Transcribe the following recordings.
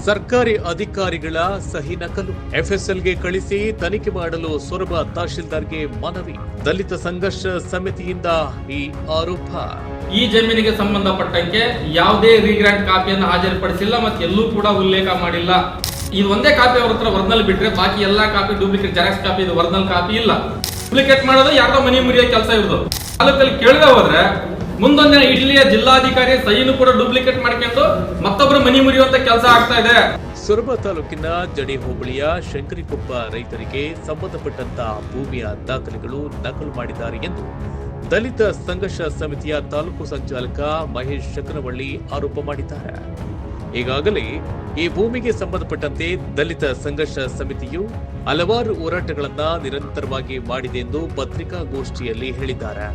ಸರ್ಕಾರಿ ಅಧಿಕಾರಿಗಳ ಸಹಿ ನಕಲು ಎಫ್ಎಸ್ಎಲ್ಗೆ ಕಳಿಸಿ ತನಿಖೆ ಮಾಡಲು ಸೊರಬ ತಹಶೀಲ್ದಾರ್ಗೆ ಮನವಿ. ದಲಿತ ಸಂಘರ್ಷ ಸಮಿತಿಯಿಂದ ಈ ಆರೋಪ. ಈ ಜಮೀನಿಗೆ ಸಂಬಂಧಪಟ್ಟಂತೆ ಯಾವುದೇ ರೀಗ್ರಾಂಟ್ ಕಾಪಿಯನ್ನು ಹಾಜರುಪಡಿಸಿಲ್ಲ ಮತ್ತು ಎಲ್ಲೂ ಕೂಡ ಉಲ್ಲೇಖ ಮಾಡಿಲ್ಲ. ಇದು ಒಂದೇ ಕಾಪಿ ಅವ್ರ ಹತ್ರ ಒರಿಜಿನಲ್ ಬಿಟ್ರೆ ಬಾಕಿ ಎಲ್ಲಾ ಕಾಪಿ ಡೂಪ್ಲಿಕೇಟ್, ಜೆರಾಕ್ಸ್ ಕಾಪಿ, ಇದು ಒರಿಜಿನಲ್ ಕಾಪಿ ಇಲ್ಲ. ಡೂಪ್ಲಿಕೇಟ್ ಮಾಡೋದು ಯಾರ್ದೋ ಮನಿ ಮುರಿಯೋ ಕೆಲಸ ಇರೋದು. ತಾಲೂಕಲ್ಲಿ ಕೇಳದೆ ಹೋದ್ರೆ ಮುಂದೊಂದಿನ ಇಲ್ಲಿಯ ಜಿಲ್ಲಾಧಿಕಾರಿ ಸಹಿನೂ ಕೂಡ ಡೂಪ್ಲಿಕೇಟ್ ಮಾಡ್ಕೊಂಡು ಮತ್ತೊಬ್ಬರು ಮನಿ ಮುರಿಯುವಂತ ಕೆಲಸ ಆಗ್ತಾ ಇದೆ. ಸೊರಬ ತಾಲೂಕಿನ ಜಡಿ ಹೋಬಳಿಯ ಶಂಕರಿಕೊಪ್ಪ ರೈತರಿಗೆ ಸಂಬಂಧಪಟ್ಟಂತಹ ಭೂಮಿಯ ದಾಖಲೆಗಳು ನಕಲು ಮಾಡಿದ್ದಾರೆ ಎಂದು ದಲಿತ ಸಂಘರ್ಷ ಸಮಿತಿಯ ತಾಲೂಕು ಸಂಚಾಲಕ ಮಹೇಶ್ ಶಕನವಳ್ಳಿ ಆರೋಪ ಮಾಡಿದ್ದಾರೆ. ಈಗಾಗಲೇ ಈ ಭೂಮಿಗೆ ಸಂಬಂಧಪಟ್ಟಂತೆ ದಲಿತ ಸಂಘರ್ಷ ಸಮಿತಿಯು ಹಲವಾರು ಹೋರಾಟಗಳನ್ನ ನಿರಂತರವಾಗಿ ಮಾಡಿದೆ ಎಂದು ಪತ್ರಿಕಾಗೋಷ್ಠಿಯಲ್ಲಿ ಹೇಳಿದ್ದಾರೆ.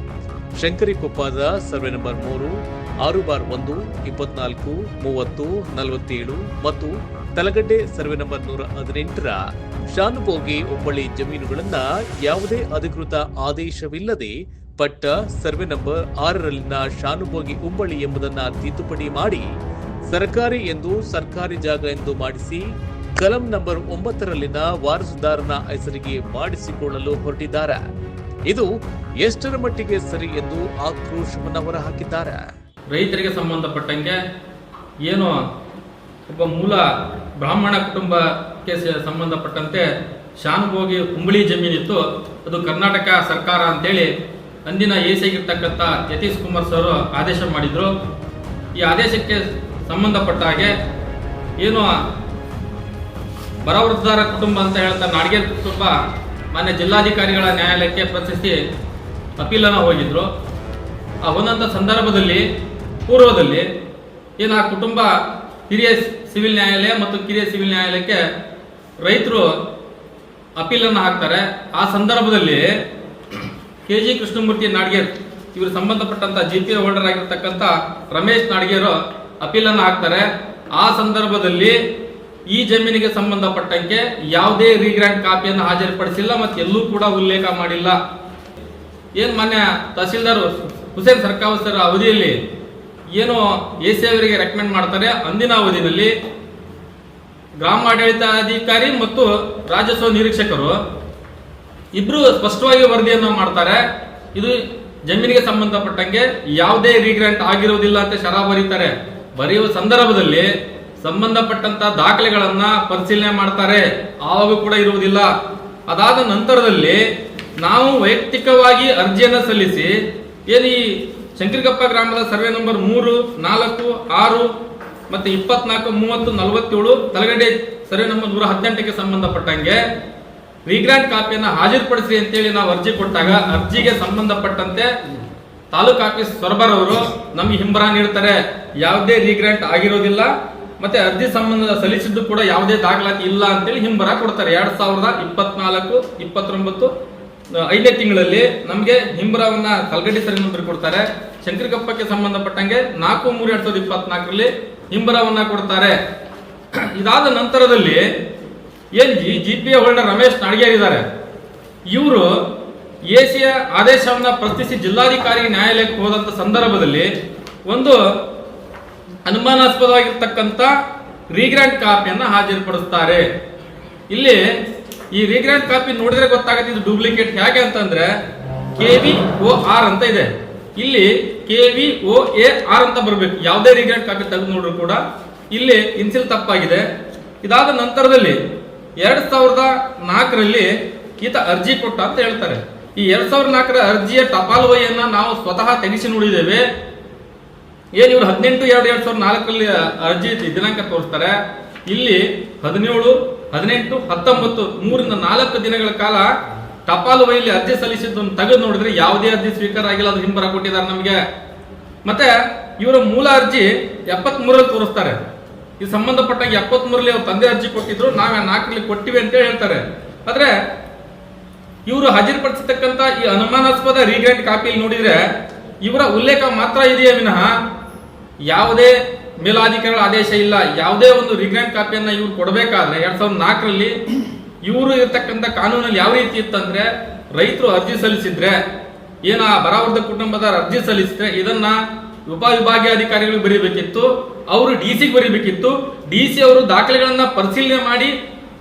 ಶಂಕರಿಕೊಪ್ಪದ ಸರ್ವೆ ನಂಬರ್ 3, 6/1, 24, 30, 47 ಮತ್ತು ತಲಗಡ್ಡೆ ಸರ್ವೆ ನಂಬರ್ 118ರ ಶಾನುಭೋಗಿ ಹೋಬಳಿ ಜಮೀನುಗಳನ್ನ ಯಾವುದೇ ಅಧಿಕೃತ ಆದೇಶವಿಲ್ಲದೆ ಪಟ್ಟ ಸರ್ವೆ ನಂಬರ್ 6ರಲ್ಲಿನ ಶಾನುಭೋಗಿ ಹೋಬಳಿ ಎಂಬುದನ್ನ ತಿದ್ದುಪಡಿ ಮಾಡಿ ಸರ್ಕಾರಿ ಎಂದು ಸರ್ಕಾರಿ ಜಾಗ ಎಂದು ಮಾಡಿಸಿ ಕಲಂ ನಂಬರ್ 9ರಲ್ಲಿನ ವಾರಸುದಾರನ ಹೆಸರಿಗೆ ಮಾಡಿಸಿಕೊಳ್ಳಲು ಹೊರಟಿದ್ದಾರೆ. ಇದು ಎಷ್ಟರ ಮಟ್ಟಿಗೆ ಸರಿ ಎಂದು ಆಕ್ರೋಶವನ್ನು ಹೊರಹಾಕಿದ್ದಾರೆ. ರೈತರಿಗೆ ಸಂಬಂಧಪಟ್ಟಂಗೆ ಏನು ಒಬ್ಬ ಮೂಲ ಬ್ರಾಹ್ಮಣ ಕುಟುಂಬಕ್ಕೆ ಸಂಬಂಧಪಟ್ಟಂತೆ ಶಾನುಭೋಗಿ ಹುಂಬಳಿ ಜಮೀನಿತ್ತು. ಅದು ಕರ್ನಾಟಕ ಸರ್ಕಾರ ಅಂತೇಳಿ ಅಂದಿನ ಎಸಿಗಿರ್ತಕ್ಕಂಥ ಯತೀಶ್ ಕುಮಾರ್ ಸರ್ ಆದೇಶ ಮಾಡಿದ್ರು. ಈ ಆದೇಶಕ್ಕೆ ಸಂಬಂಧಪಟ್ಟ ಹಾಗೆ ಏನು ಬರವೃದ್ಧರ ಕುಟುಂಬ ಅಂತ ಹೇಳ್ತಾ ನಾಡಿಗೆ ಕುಟುಂಬ ಮಾನ್ಯ ಜಿಲ್ಲಾಧಿಕಾರಿಗಳ ನ್ಯಾಯಾಲಯಕ್ಕೆ ಪ್ರಶ್ನಿಸಿ ಅಪೀಲನ್ನು ಹೋಗಿದ್ರು. ಆ ಒಂದಂಥ ಸಂದರ್ಭದಲ್ಲಿ ಪೂರ್ವದಲ್ಲಿ ಏನು ಆ ಕುಟುಂಬ ಹಿರಿಯ ಸಿವಿಲ್ ನ್ಯಾಯಾಲಯ ಮತ್ತು ಕಿರಿಯ ಸಿವಿಲ್ ನ್ಯಾಯಾಲಯಕ್ಕೆ ರೈತರು ಅಪೀಲನ್ನು ಹಾಕ್ತಾರೆ. ಆ ಸಂದರ್ಭದಲ್ಲಿ KG ಕೃಷ್ಣಮೂರ್ತಿ ನಾಡ್ಗೇರ್ ಇವರು ಸಂಬಂಧಪಟ್ಟಂತ GPA ಹೋಲ್ಡರ್ ಆಗಿರ್ತಕ್ಕಂಥ ರಮೇಶ್ ನಾಡ್ಗೇರು ಅಪೀಲನ್ನು ಹಾಕ್ತಾರೆ. ಆ ಸಂದರ್ಭದಲ್ಲಿ ಈ ಜಮೀನಿಗೆ ಸಂಬಂಧಪಟ್ಟಂತೆ ಯಾವುದೇ ರೀಗ್ರಾಂಟ್ ಕಾಪಿಯನ್ನು ಹಾಜರುಪಡಿಸಿಲ್ಲ ಮತ್ತು ಎಲ್ಲೂ ಕೂಡ ಉಲ್ಲೇಖ ಮಾಡಿಲ್ಲ. ಏನ್ ಮಾನ್ಯ ತಹಸೀಲ್ದಾರ್ ಹುಸೇನ್ ಸರ್ಕಾವತ್ ಸರ್ ಅವಧಿಯಲ್ಲಿ ಏನು AC ಅವರಿಗೆ ರೆಕಮೆಂಡ್ ಮಾಡ್ತಾರೆ, ಅಂದಿನ ಅವಧಿಯಲ್ಲಿ ಗ್ರಾಮಾಡಳಿತಾಧಿಕಾರಿ ಮತ್ತು ರಾಜಸ್ವ ನಿರೀಕ್ಷಕರು ಇಬ್ರು ಸ್ಪಷ್ಟವಾಗಿ ವರದಿಯನ್ನು ಮಾಡ್ತಾರೆ. ಇದು ಜಮೀನಿಗೆ ಸಂಬಂಧಪಟ್ಟಂಗೆ ಯಾವುದೇ ರೀಗ್ರಾಂಟ್ ಆಗಿರುವುದಿಲ್ಲ ಅಂತ ಶರ ಬರೀತಾರೆ. ಬರೆಯುವ ಸಂದರ್ಭದಲ್ಲಿ ಸಂಬಂಧಪಟ್ಟಂತ ದಾಖಲೆಗಳನ್ನ ಪರಿಶೀಲನೆ ಮಾಡ್ತಾರೆ, ಆವಾಗ ಕೂಡ ಇರುವುದಿಲ್ಲ. ಅದಾದ ನಂತರದಲ್ಲಿ ನಾವು ವೈಯಕ್ತಿಕವಾಗಿ ಅರ್ಜಿಯನ್ನು ಸಲ್ಲಿಸಿ ಏನು ಈ ಶಂಕರಿಕೊಪ್ಪ ಗ್ರಾಮದ ಸರ್ವೆ ನಂಬರ್ 3, 4, 6 ಮತ್ತೆ 24, 30, 47 ತಲಗಡೆ ಸರ್ವೆ ನಂಬರ್ 118ಕ್ಕೆ ಸಂಬಂಧಪಟ್ಟಂಗೆ ರೀಗ್ರಾಂಟ್ ಕಾಪಿಯನ್ನು ಹಾಜರುಪಡಿಸಿ ಅಂತೇಳಿ ನಾವು ಅರ್ಜಿ ಕೊಟ್ಟಾಗ ಅರ್ಜಿಗೆ ಸಂಬಂಧಪಟ್ಟಂತೆ ತಾಲೂಕು ಆಫೀಸ್ ಸೊರಬರವರು ನಮಗೆ ಹಿಂಬರ ನೀಡ್ತಾರೆ. ಯಾವುದೇ ರೀಗ್ರಾಂಟ್ ಆಗಿರೋದಿಲ್ಲ ಮತ್ತೆ ಅರ್ಜಿ ಸಂಬಂಧ ಸಲ್ಲಿಸಿದ್ದು ಕೂಡ ಯಾವುದೇ ದಾಖಲಾತಿ ಇಲ್ಲ ಅಂತೇಳಿ ಹಿಂಬರ ಕೊಡ್ತಾರೆ. 2024, 29 5ನೇ ತಿಂಗಳಲ್ಲಿ ನಮಗೆ ಹಿಂಬರವನ್ನ ಕಲ್ಗಡ್ಡಿ ಸರಿ ನಂಬರ್ ಕೊಡ್ತಾರೆ. ಶಂಕರಿಕೊಪ್ಪಕ್ಕೆ ಸಂಬಂಧಪಟ್ಟಂಗೆ 4/3/2024ರಲ್ಲಿ ಹಿಂಬರವನ್ನ ಕೊಡ್ತಾರೆ. ಇದಾದ ನಂತರದಲ್ಲಿ ಏನ್ GPA ಹೋಲ್ಡರ್ ರಮೇಶ್ ನಾಡ್ಗೇರ್ ಇದ್ದಾರೆ, ಇವರು ಎಸಿಯ ಆದೇಶವನ್ನ ಪ್ರಶ್ನಿಸಿ ಜಿಲ್ಲಾಧಿಕಾರಿ ನ್ಯಾಯಾಲಯಕ್ಕೆ ಹೋದಂತ ಸಂದರ್ಭದಲ್ಲಿ ಒಂದು ಅನುಮಾನಾಸ್ಪದವಾಗಿರ್ತಕ್ಕಂಥ ರೀಗ್ರಾಂಟ್ ಕಾಪಿಯನ್ನ ಹಾಜರುಪಡಿಸ್ತಾರೆ. ಇಲ್ಲಿ ಈ ರೀಗ್ರಾಂಟ್ ಕಾಪಿ ನೋಡಿದ್ರೆ ಗೊತ್ತಾಗುತ್ತೆ ಇದು ಡೂಪ್ಲಿಕೇಟ್. ಹೇಗೆ ಅಂತಂದ್ರೆ KVOR ಅಂತ ಇದೆ, ಇಲ್ಲಿ KVOAR ಅಂತ ಬರಬೇಕು. ಯಾವುದೇ ರೀಗ್ರಾಂಟ್ ಕಾಪಿ ತೆಗೆದು ನೋಡ್ರು ಕೂಡ ಇಲ್ಲಿ ಇನ್ಸಿಲ್ ತಪ್ಪಾಗಿದೆ. ಇದಾದ ನಂತರದಲ್ಲಿ 2004ರಲ್ಲಿ ಈತ ಅರ್ಜಿ ಕೊಟ್ಟ ಅಂತ ಹೇಳ್ತಾರೆ. ಈ 2004ರ ಅರ್ಜಿಯ ಟಪಾಲು ವಹಿಯನ್ನ ನಾವು ಸ್ವತಃ ತೆಗೆಸಿ ನೋಡಿದ್ದೇವೆ. ಏನ್ ಇವರು 18/2/2004ರಲ್ಲಿ ಅರ್ಜಿ ದಿನಾಂಕ ತೋರಿಸ್ತಾರೆ. ಇಲ್ಲಿ 17, 18, 19 3-4 ದಿನಗಳ ಕಾಲ ಟಪಾಲು ವಹಿಯಲ್ಲಿ ಅರ್ಜಿ ಸಲ್ಲಿಸಿದ್ದನ್ನು ತೆಗೆದು ನೋಡಿದ್ರೆ ಯಾವುದೇ ಅರ್ಜಿ ಸ್ವೀಕಾರ ಆಗಿಲ್ಲ, ಅದು ಹಿಂಬರ ಕೊಟ್ಟಿದ್ದಾರೆ ನಮಗೆ. ಮತ್ತೆ ಇವರ ಮೂಲ ಅರ್ಜಿ 73ರಲ್ಲಿ ತೋರಿಸ್ತಾರೆ. ಇದು ಸಂಬಂಧಪಟ್ಟ 73ರಲ್ಲಿ ಅವ್ರ ತಂದೆ ಅರ್ಜಿ ಕೊಟ್ಟಿದ್ರು, ನಾವೇ 4ರಲ್ಲಿ ಕೊಟ್ಟಿವಿ ಅಂತ ಹೇಳ್ತಾರೆ. ಆದ್ರೆ ಇವರು ಹಾಜರುಪಡಿಸತಕ್ಕಂತ ಈ ಅನುಮಾನಾಸ್ಪದ ರೀಗ್ರಾಂಟ್ ಕಾಪಿಯಲ್ಲಿ ನೋಡಿದ್ರೆ ಇವರ ಉಲ್ಲೇಖ ಮಾತ್ರ ಇದೆಯೇ ವಿನಃ ಯಾವುದೇ ಮೇಲಾಧಿಕಾರಿಗಳ ಆದೇಶ ಇಲ್ಲ. ಯಾವುದೇ ಒಂದು ರೀಗ್ರಾಂಟ್ ಕಾಪಿಯನ್ನ ಇವ್ರು ಕೊಡಬೇಕಾದ್ರೆ 2004ರಲ್ಲಿ ಇವರು ಇರತಕ್ಕಂಥ ಕಾನೂನಲ್ಲಿ ಯಾವ ರೀತಿ ಇತ್ತಂದ್ರೆ ರೈತರು ಅರ್ಜಿ ಸಲ್ಲಿಸಿದ್ರೆ ಏನ ಬರವರ್ಧ ಕುಟುಂಬದ ಅರ್ಜಿ ಸಲ್ಲಿಸಿದ್ರೆ ಇದನ್ನ ಉಪವಿಭಾಗೀಯ ಅಧಿಕಾರಿಗಳು ಬರೀಬೇಕಿತ್ತು, ಅವರು ಡಿಸಿಗೆ ಬರೀಬೇಕಿತ್ತು. ಡಿಸಿ ಅವರು ದಾಖಲೆಗಳನ್ನ ಪರಿಶೀಲನೆ ಮಾಡಿ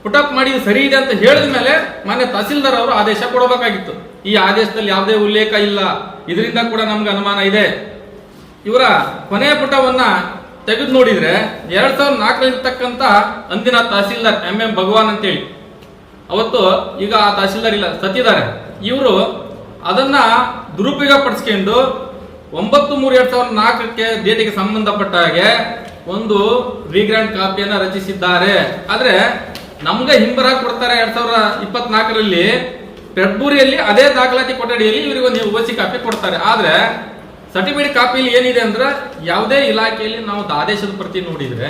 ಪುಟಪ್ ಮಾಡಿ ಸರಿ ಇದೆ ಅಂತ ಹೇಳಿದ ಮೇಲೆ ಮಾನ್ಯ ತಹಸೀಲ್ದಾರ್ ಅವರು ಆದೇಶ ಕೊಡಬೇಕಾಗಿತ್ತು. ಈ ಆದೇಶದಲ್ಲಿ ಯಾವುದೇ ಉಲ್ಲೇಖ ಇಲ್ಲ. ಇದರಿಂದ ಕೂಡ ನಮ್ಗೆ ಅನುಮಾನ ಇದೆ. ಇವರ ಕೊನೆಯ ಪುಟವನ್ನ ತೆಗೆದು ನೋಡಿದ್ರೆ 2004 ಇರ್ತಕ್ಕಂತ ಅಂದಿನ ತಹಸೀಲ್ದಾರ್ MM ಭಗವಾನ್ ಅಂತೇಳಿ, ಅವತ್ತು ಈಗ ಆ ತಹಸೀಲ್ದಾರ್ ಇಲ್ಲ, ಸತ್ತಿದ್ದಾರೆ. ಇವರು ಅದನ್ನ ದುರುಪಯೋಗ ಪಡಿಸ್ಕೊಂಡು 9/3/2004 ಡೇಟಿಗೆ ಸಂಬಂಧಪಟ್ಟ ಹಾಗೆ ಒಂದು ರೀಗ್ರಾಂಟ್ ಕಾಪಿಯನ್ನ ರಚಿಸಿದ್ದಾರೆ. ಆದ್ರೆ ನಮ್ಗೆ ಹಿಂಬರಾಕ್ ಕೊಡ್ತಾರೆ 2024 ಫೆಬ್ರವರಿಯಲ್ಲಿ ಅದೇ ದಾಖಲಾತಿ ಕೊಠಡಿಯಲ್ಲಿ ಇವರಿಗೆ ಒಂದು OC ಕಾಪಿ ಕೊಡ್ತಾರೆ. ಆದ್ರೆ ಸರ್ಟಿಫಿಕೇಟ್ ಕಾಪಿಯಲ್ಲಿ ಏನಿದೆ ಅಂದ್ರೆ ಯಾವುದೇ ಇಲಾಖೆಯಲ್ಲಿ ನಾವು ಆದೇಶದ ಪ್ರತಿ ನೋಡಿದ್ರೆ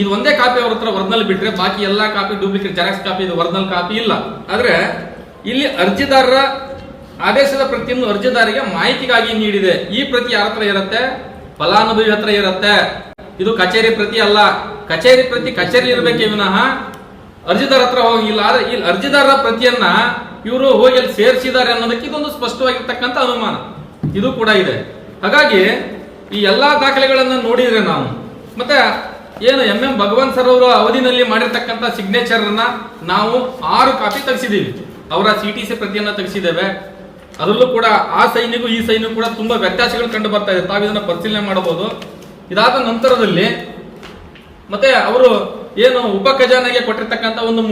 ಇದು ಒಂದೇ ಕಾಪಿ ಅವ್ರ ಹತ್ರ ಒರಿಜಿನಲ್ ಬಿಟ್ರೆ ಬಾಕಿ ಎಲ್ಲಾ ಕಾಪಿ ಡೂಪ್ಲಿಕೇಟ್ ಜೆರಾಕ್ಸ್ ಕಾಪಿ, ಇದು ಒರಿಜಿನಲ್ ಕಾಪಿ ಇಲ್ಲ. ಆದ್ರೆ ಇಲ್ಲಿ ಅರ್ಜಿದಾರರ ಆದೇಶದ ಪ್ರತಿಯನ್ನು ಅರ್ಜಿದಾರಿಗೆ ಮಾಹಿತಿಗಾಗಿ ನೀಡಿದೆ. ಈ ಪ್ರತಿ ಯಾರ ಹತ್ರ ಇರುತ್ತೆ? ಫಲಾನುಭವಿ ಹತ್ರ ಇರುತ್ತೆ. ಇದು ಕಚೇರಿ ಪ್ರತಿ ಅಲ್ಲ. ಕಚೇರಿ ಪ್ರತಿ ಕಚೇರಿ ಇರಬೇಕೆ ವಿನಃ ಅರ್ಜಿದಾರ ಹತ್ರ ಹೋಗಿಲ್ಲ. ಆದ್ರೆ ಈ ಅರ್ಜಿದಾರರ ಪ್ರತಿಯನ್ನ ಇವರು ಹೋಗಿ ಅಲ್ಲಿ ಸೇರಿಸಿದ್ದಾರೆ ಅನ್ನೋದಕ್ಕೆ ಇದೊಂದು ಸ್ಪಷ್ಟವಾಗಿರ್ತಕ್ಕಂಥ ಅನುಮಾನ ಇದು ಕೂಡ ಇದೆ. ಹಾಗಾಗಿ ಈ ಎಲ್ಲಾ ದಾಖಲೆಗಳನ್ನ ನೋಡಿದ್ರೆ ನಾವು ಮತ್ತೆ ಏನು MM ಭಗವಾನ್ ಸರ್ ಅವರ ಅವಧಿನಲ್ಲಿ ಮಾಡಿರ್ತಕ್ಕಂಥ ಸಿಗ್ನೇಚರ್ ಅನ್ನ ನಾವು 6 ಕಾಪಿ ತೆಗೆಸಿದೀವಿ. ಅವರ CTC ಪ್ರತಿಯನ್ನ ತೆಗೆಸಿದ್ದೇವೆ. ಅದರಲ್ಲೂ ಕೂಡ ಆ ಸೈನಿಗೂ ಈ ಸೈನಿಗೂ ಕೂಡ ತುಂಬಾ ವ್ಯತ್ಯಾಸಗಳು ಕಂಡು ಬರ್ತಾ ಇದೆ. ತಾವು ಇದನ್ನ ಪರಿಶೀಲನೆ ಮಾಡಬಹುದು. ಇದಾದ ನಂತರದಲ್ಲಿ ಮತ್ತೆ ಅವರು ಏನು ಉಪ ಖಜಾನೆಗೆ ಕೊಟ್ಟಿರ್ತಕ್ಕಂಥ ಒಂದು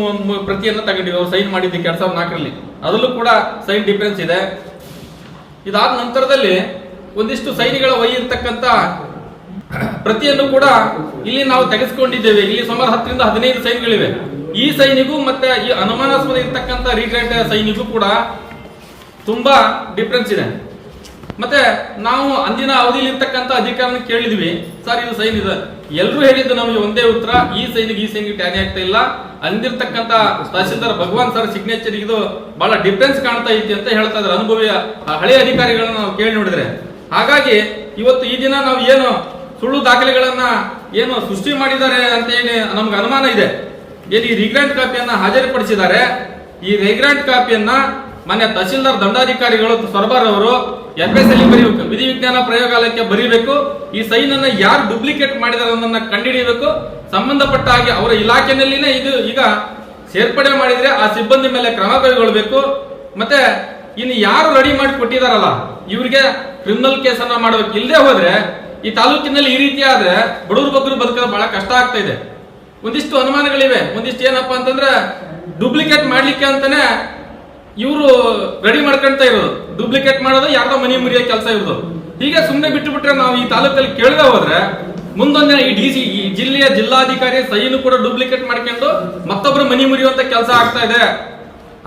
ಪ್ರತಿಯನ್ನ ತಗೊಂಡಿವಿ. ಅವ್ರು ಸೈನ್ ಮಾಡಿದ್ದಕ್ಕೆ 2004 ಅದರಲ್ಲೂ ಕೂಡ ಸೈನ್ ಡಿಫರೆನ್ಸ್ ಇದೆ. ಇದಾದ ನಂತರದಲ್ಲಿ ಒಂದಿಷ್ಟು ಸೈನಿಗಳ ವೈ ಇರ್ತಕ್ಕಂಥ ಪ್ರತಿಯನ್ನು ಕೂಡ ಇಲ್ಲಿ ನಾವು ತೆಗೆದುಕೊಂಡಿದ್ದೇವೆ. ಇಲ್ಲಿ ಸುಮಾರು 10ರಿಂದ 15 ಸೈನ್ಗಳಿವೆ. ಈ ಸೈನಿಗೂ ಮತ್ತೆ ಈ ಅನುಮಾನಾಸ್ಪದ ಇರ್ತಕ್ಕಂಥ ರೀಗ್ರಾಂಟ್ ಸೈನಿಗೂ ಕೂಡ ತುಂಬಾ ಡಿಫರೆನ್ಸ್ ಇದೆ. ಮತ್ತೆ ನಾವು ಅಂದಿನ ಅವಧಿಯಲ್ಲಿ ಇರ್ತಕ್ಕಂಥ ಅಧಿಕಾರನ ಕೇಳಿದ್ವಿ, ಸರ್ ಇದು ಸೈನ್ ಇದೆ. ಎಲ್ಲರೂ ಹೇಳಿದ್ದು ನಮಗೆ ಒಂದೇ ಉತ್ತರ, ಈ ಸೈನಿಗೆ ಟ್ಯಾಲಿ ಆಗ್ತಾ ಇಲ್ಲ. ಅಂದಿರ್ತಕ್ಕಂಥ ತಹಸೀಲ್ದಾರ್ ಭಗವಾನ್ ಸರ್ ಸಿಗ್ನೇಚರ್ ಇದು ಬಹಳ ಡಿಫರೆನ್ಸ್ ಕಾಣ್ತಾ ಐತಿ ಅಂತ ಹೇಳ್ತಾ ಇದ್ದಾರೆ ಅನುಭವಿ ಹಳೆಯ ಅಧಿಕಾರಿಗಳನ್ನ ನಾವು ಕೇಳಿ ನೋಡಿದ್ರೆ. ಹಾಗಾಗಿ ಇವತ್ತು ಈ ದಿನ ನಾವು ಏನು ಸುಳ್ಳು ದಾಖಲೆಗಳನ್ನ ಏನು ಸೃಷ್ಟಿ ಮಾಡಿದ್ದಾರೆ ಅಂತ ಹೇಳಿ ನಮ್ಗೆ ಅನುಮಾನ ಇದೆ. ಏನು ಈ ರೀಗ್ರಾಂಟ್ ಕಾಪಿಯನ್ನ ಹಾಜರುಪಡಿಸಿದ್ದಾರೆ. ಈ ರೀಗ್ರಾಂಟ್ ಕಾಪಿಯನ್ನ ಮಾನ್ಯ ತಹಸೀಲ್ದಾರ್ ದಂಡಾಧಿಕಾರಿಗಳು ಸೊರಬಾರ್ ಅವರು FSL ಬರೀಬೇಕು, ವಿಧಿ ವಿಜ್ಞಾನ ಪ್ರಯೋಗಾಲಯಕ್ಕೆ ಬರೀಬೇಕು. ಈ ಸೈನ್ ಅನ್ನ ಯಾರು ಡೂಪ್ಲಿಕೇಟ್ ಮಾಡಿದಾರೆ ಅನ್ನೋದನ್ನ ಕಂಡುಹಿಡಿಯಬೇಕು. ಸಂಬಂಧಪಟ್ಟ ಹಾಗೆ ಅವರ ಇಲಾಖೆನಲ್ಲಿನೇ ಇದು ಈಗ ಸೇರ್ಪಡೆ ಮಾಡಿದ್ರೆ ಆ ಸಿಬ್ಬಂದಿ ಮೇಲೆ ಕ್ರಮ ಕೈಗೊಳ್ಳಬೇಕು. ಮತ್ತೆ ಇನ್ನು ಯಾರು ರೆಡಿ ಮಾಡಿ ಕೊಟ್ಟಿದಾರಲ್ಲ ಇವರಿಗೆ ಕ್ರಿಮಿನಲ್ ಕೇಸನ್ನ ಮಾಡಬೇಕು. ಇಲ್ಲದೆ ಹೋದ್ರೆ ಈ ತಾಲೂಕಿನಲ್ಲಿ ಈ ರೀತಿ ಆದ್ರೆ ಬಡವರು ಬಗ್ಗರು ಬದುಕೋದು ಬಹಳ ಕಷ್ಟ ಆಗ್ತಾ ಇದೆ. ಒಂದಿಷ್ಟು ಅನುಮಾನಗಳಿವೆ. ಒಂದಿಷ್ಟು ಏನಪ್ಪಾ ಅಂತಂದ್ರೆ ಡೂಪ್ಲಿಕೇಟ್ ಮಾಡ್ಲಿಕ್ಕೆ ಅಂತಾನೆ ಇವರು ರೆಡಿ ಮಾಡ್ಕೊಂತ ಇರೋದು, ಡೂಪ್ಲಿಕೇಟ್ ಮಾಡೋದು, ಯಾರ್ದೋ ಮನಿ ಮುರಿಯೋ ಕೆಲಸ ಇರೋದು. ಹೀಗೆ ಸುಮ್ಮನೆ ಬಿಟ್ಟು ಬಿಟ್ರೆ ನಾವು ಈ ತಾಲೂಕಲ್ಲಿ ಕೇಳದೆ ಹೋದ್ರೆ ಮುಂದೊಂದಿನ ಈ DC ಈ ಜಿಲ್ಲೆಯ ಜಿಲ್ಲಾಧಿಕಾರಿ ಸೈನು ಕೂಡ ಡೂಪ್ಲಿಕೇಟ್ ಮಾಡ್ಕೊಂಡು ಮತ್ತೊಬ್ಬರು ಮನಿ ಮುರಿಯುವಂತ ಕೆಲಸ ಆಗ್ತಾ ಇದೆ.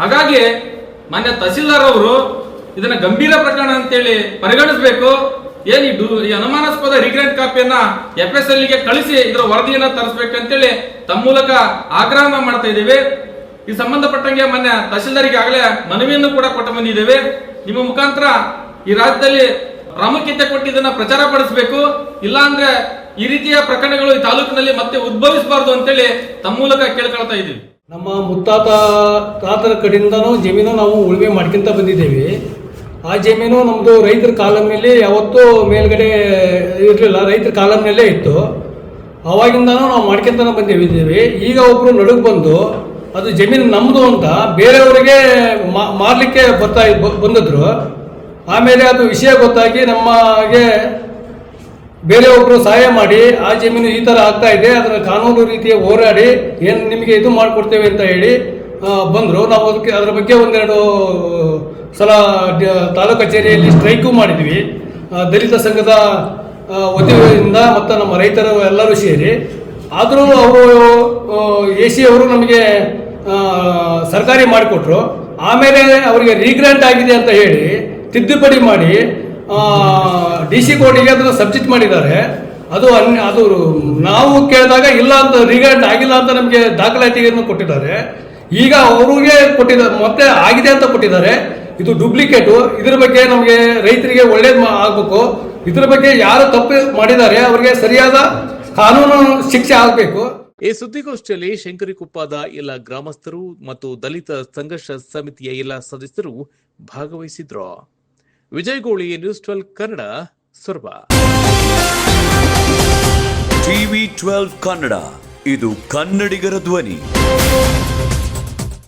ಹಾಗಾಗಿ ಮಾನ್ಯ ತಹಸೀಲ್ದಾರ್ ಅವರು ಇದನ್ನ ಗಂಭೀರ ಪ್ರಕರಣ ಅಂತೇಳಿ ಪರಿಗಣಿಸಬೇಕು. ಏನ್ ಈ ಅನುಮಾನಾಸ್ಪದ ರೀಗ್ರಾಂಟ್ ಕಾಪಿಯನ್ನ FSL ಗೆ ಕಳಿಸಿ ಇದರ ವರದಿಯನ್ನ ತರಿಸಬೇಕಂತೇಳಿ ತಮ್ಮ ಮೂಲಕ ಆಗ್ರಹನ ಮಾಡ್ತಾ ಇದ್ದೀವಿ. ಈ ಸಂಬಂಧಪಟ್ಟಂಗೆ ಮಾನ್ಯ ತಹಸೀಲ್ದಾರಿಗೆ ಆಗಲೇ ಮನವಿಯನ್ನು ಕೂಡ ಕೊಟ್ಟು ಬಂದಿದ್ದೇವೆ. ನಿಮ್ಮ ಮುಖಾಂತರ ಈ ರಾಜ್ಯದಲ್ಲಿ ಪ್ರಾಮುಖ್ಯತೆ ಕೊಟ್ಟು ಇದನ್ನ ಪ್ರಚಾರ ಪಡಿಸಬೇಕು. ಇಲ್ಲ ಅಂದ್ರೆ ಈ ರೀತಿಯ ಪ್ರಕರಣಗಳು ಈ ತಾಲೂಕಿನಲ್ಲಿ ಮತ್ತೆ ಉದ್ಭವಿಸಬಾರದು ಅಂತೇಳಿ ತಮ್ಮ ಮೂಲಕ ಕೇಳ್ಕೊಳ್ತಾ ಇದ್ದೀವಿ. ನಮ್ಮ ತಾತರ ಕಡೆಯಿಂದನೂ ಜಮೀನು ನಾವು ಉಳುಮೆ ಮಾಡ್ಕೊಂತ ಬಂದಿದ್ದೇವೆ. ಆ ಜಮೀನು ನಮ್ಮದು ರೈತರ ಕಾಲಮ್ನಲ್ಲಿ ಯಾವತ್ತೂ ಮೇಲ್ಗಡೆ ಇರಲಿಲ್ಲ, ರೈತರ ಕಾಲಮ್ನಲ್ಲೇ ಇತ್ತು. ಅವಾಗಿಂದನೂ ನಾವು ಮಾಡ್ಕೊಂತಾನೆ ಬಂದಿದ್ದೇವೆ. ಈಗ ಒಬ್ಬರು ನಡುಗೆ ಬಂದು ಅದು ಜಮೀನು ನಮ್ಮದು ಅಂತ ಬೇರೆಯವರಿಗೆ ಮಾರಲಿಕ್ಕೆ ಬಂದಿದ್ರು. ಆಮೇಲೆ ಅದು ವಿಷಯ ಗೊತ್ತಾಗಿ ನಮಗೆ ಬೇರೆಯೊಬ್ಬರು ಸಹಾಯ ಮಾಡಿ ಆ ಜಮೀನು ಈ ಥರ ಆಗ್ತಾ ಇದೆ, ಅದರ ಕಾನೂನು ರೀತಿಯ ಹೋರಾಡಿ ಏನು ನಿಮಗೆ ಇದು ಮಾಡಿಕೊಡ್ತೇವೆ ಅಂತ ಹೇಳಿ ಬಂದರು. ನಾವು ಅದರ ಬಗ್ಗೆ ಒಂದೆರಡು ಸಲ ತಾಲೂಕು ಕಚೇರಿಯಲ್ಲಿ ಸ್ಟ್ರೈಕು ಮಾಡಿದ್ವಿ, ದಲಿತ ಸಂಘದ ವತಿಯಿಂದ ಮತ್ತು ನಮ್ಮ ರೈತರು ಎಲ್ಲರೂ ಸೇರಿ. ಆದರೂ ಅವರು AC ಅವರು ನಮಗೆ ಸರ್ಕಾರಿ ಮಾಡಿಕೊಟ್ರು. ಆಮೇಲೆ ಅವರಿಗೆ ರೀಗ್ರಾಂಟ್ ಆಗಿದೆ ಅಂತ ಹೇಳಿ ತಿದ್ದುಪಡಿ ಮಾಡಿ DC ಕೋರ್ಟಿಗೆ ಅದನ್ನು ಸಬ್ಜೆಕ್ಟ್ ಮಾಡಿದ್ದಾರೆ. ಅದು ನಾವು ಕೇಳಿದಾಗ ಇಲ್ಲ ಅಂತ, ರೀಗ್ರಾಂಟ್ ಆಗಿಲ್ಲ ಅಂತ ನಮಗೆ ದಾಖಲಾತಿಯನ್ನು ಕೊಟ್ಟಿದ್ದಾರೆ. ಈಗ ಅವ್ರಿಗೆ ಕೊಟ್ಟಿದ್ದಾರೆ, ಮತ್ತೆ ಆಗಿದೆ ಅಂತ ಕೊಟ್ಟಿದ್ದಾರೆ. ಇದು ಡೂಪ್ಲಿಕೇಟು. ಇದ್ರ ಬಗ್ಗೆ ನಮಗೆ ರೈತರಿಗೆ ಒಳ್ಳೇದು ಆಗಬೇಕು. ಇದ್ರ ಬಗ್ಗೆ ಯಾರು ತಪ್ಪು ಮಾಡಿದ್ದಾರೆ ಅವರಿಗೆ ಸರಿಯಾದ ಕಾನೂನು ಶಿಕ್ಷೆ ಆಗಬೇಕು. ಈ ಸುದ್ದಿಗೋಷ್ಠಿಯಲ್ಲಿ ಶಂಕರಿಕೊಪ್ಪದ ಎಲ್ಲ ಗ್ರಾಮಸ್ಥರು ಮತ್ತು ದಲಿತ ಸಂಘರ್ಷ ಸಮಿತಿಯ ಎಲ್ಲ ಸದಸ್ಯರು ಭಾಗವಹಿಸಿದ್ರು. ವಿಜಯ್ ಗೋಳಿ, ನ್ಯೂಸ್ 12 ಕನ್ನಡ, ಸೊರಬ. V12 ಕನ್ನಡ, ಇದು ಕನ್ನಡಿಗರ ಧ್ವನಿ.